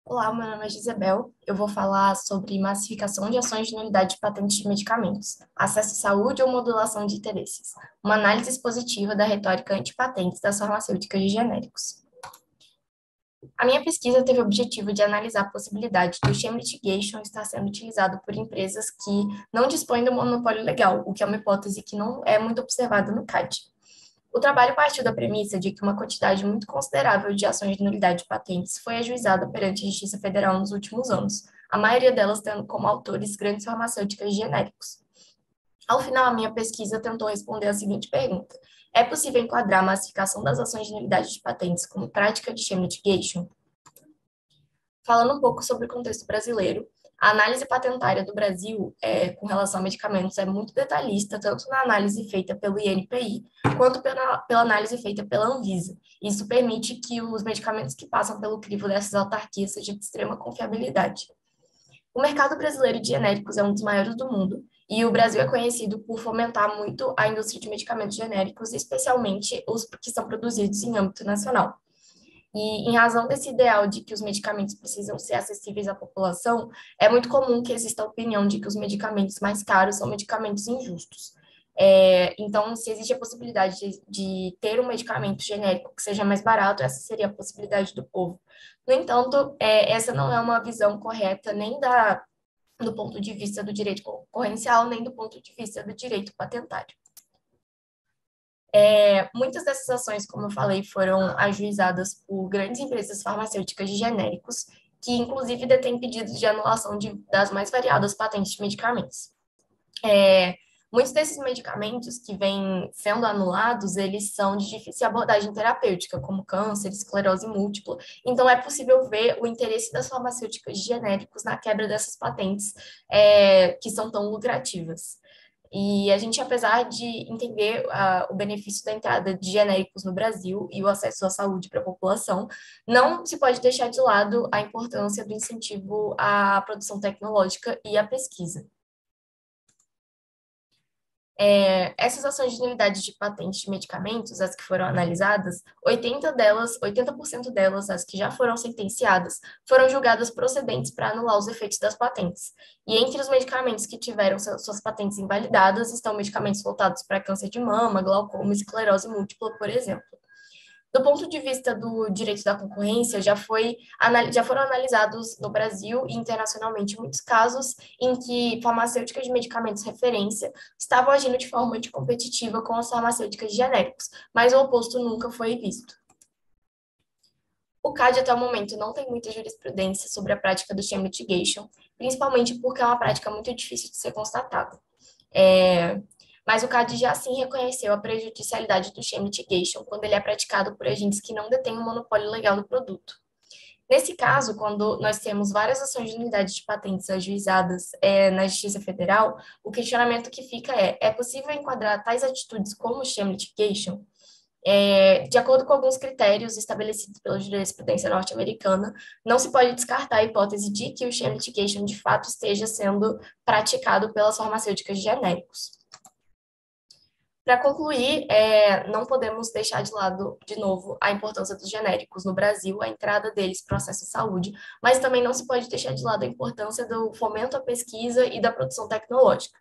Olá, meu nome é Gisabel. Eu vou falar sobre massificação de ações de nulidade de patentes de medicamentos, acesso à saúde ou modulação de interesses, uma análise expositiva da retórica antipatentes das farmacêuticas de genéricos. A minha pesquisa teve o objetivo de analisar a possibilidade do sham litigation estar sendo utilizado por empresas que não dispõem do monopólio legal, o que é uma hipótese que não é muito observada no CAD. O trabalho partiu da premissa de que uma quantidade muito considerável de ações de nulidade de patentes foi ajuizada perante a Justiça Federal nos últimos anos, a maioria delas tendo como autores grandes farmacêuticas genéricos. Ao final, a minha pesquisa tentou responder a seguinte pergunta: é possível enquadrar a massificação das ações de nulidade de patentes como prática de sham litigation? Falando um pouco sobre o contexto brasileiro, a análise patentária do Brasil com relação a medicamentos é muito detalhista, tanto na análise feita pelo INPI, quanto pela análise feita pela Anvisa. Isso permite que os medicamentos que passam pelo crivo dessas autarquias sejam de extrema confiabilidade. O mercado brasileiro de genéricos é um dos maiores do mundo, e o Brasil é conhecido por fomentar muito a indústria de medicamentos genéricos, especialmente os que são produzidos em âmbito nacional. E em razão desse ideal de que os medicamentos precisam ser acessíveis à população, é muito comum que exista a opinião de que os medicamentos mais caros são medicamentos injustos. Então, se existe a possibilidade de ter um medicamento genérico que seja mais barato, essa seria a possibilidade do povo. No entanto, essa não é uma visão correta nem do ponto de vista do direito concorrencial, nem do ponto de vista do direito patentário. Muitas dessas ações, como eu falei, foram ajuizadas por grandes empresas farmacêuticas de genéricos, que inclusive detêm pedidos de anulação das mais variadas patentes de medicamentos. É, Muitos desses medicamentos que vêm sendo anulados, eles são de difícil abordagem terapêutica, como câncer, esclerose múltipla. Então, é possível ver o interesse das farmacêuticas de genéricos na quebra dessas patentes, que são tão lucrativas. E a gente, apesar de entender o benefício da entrada de genéricos no Brasil e o acesso à saúde para a população, não se pode deixar de lado a importância do incentivo à produção tecnológica e à pesquisa. Essas ações de nulidade de patentes de medicamentos, as que foram analisadas, 80% delas, as que já foram sentenciadas, foram julgadas procedentes para anular os efeitos das patentes. E entre os medicamentos que tiveram suas patentes invalidadas estão medicamentos voltados para câncer de mama, glaucoma, esclerose múltipla, por exemplo. Do ponto de vista do direito da concorrência, já foram analisados no Brasil e internacionalmente muitos casos em que farmacêuticas de medicamentos referência estavam agindo de forma anticompetitiva com as farmacêuticas de genéricos, mas o oposto nunca foi visto. O CAD, até o momento, não tem muita jurisprudência sobre a prática do sham litigation, principalmente porque é uma prática muito difícil de ser constatada. É, mas o CAD já sim reconheceu a prejudicialidade do sham litigation quando ele é praticado por agentes que não detêm o monopólio legal do produto. Nesse caso, quando nós temos várias ações de unidade de patentes ajuizadas na Justiça Federal, o questionamento que fica é possível enquadrar tais atitudes como sham litigation? De acordo com alguns critérios estabelecidos pela jurisprudência norte-americana, não se pode descartar a hipótese de que o sham litigation de fato esteja sendo praticado pelas farmacêuticas de genéricos. Para concluir, não podemos deixar de lado, de novo, a importância dos genéricos no Brasil, a entrada deles para o acesso à saúde, mas também não se pode deixar de lado a importância do fomento à pesquisa e da produção tecnológica.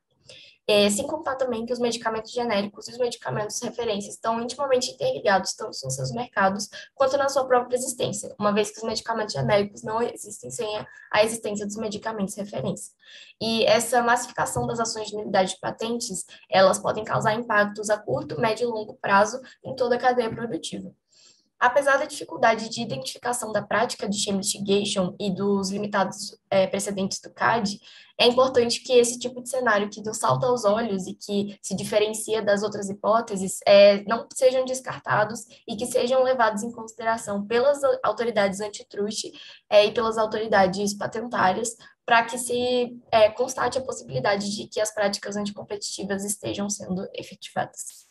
Sem contar também que os medicamentos genéricos e os medicamentos referência estão intimamente interligados, tanto nos seus mercados quanto na sua própria existência, uma vez que os medicamentos genéricos não existem sem a existência dos medicamentos referência. E essa massificação das ações de unidade de patentes, elas podem causar impactos a curto, médio e longo prazo em toda a cadeia produtiva. Apesar da dificuldade de identificação da prática de sham litigation e dos limitados precedentes do CAD, é importante que esse tipo de cenário que nos salta aos olhos e que se diferencia das outras hipóteses não sejam descartados e que sejam levados em consideração pelas autoridades antitruste e pelas autoridades patentárias para que se constate a possibilidade de que as práticas anticompetitivas estejam sendo efetivadas.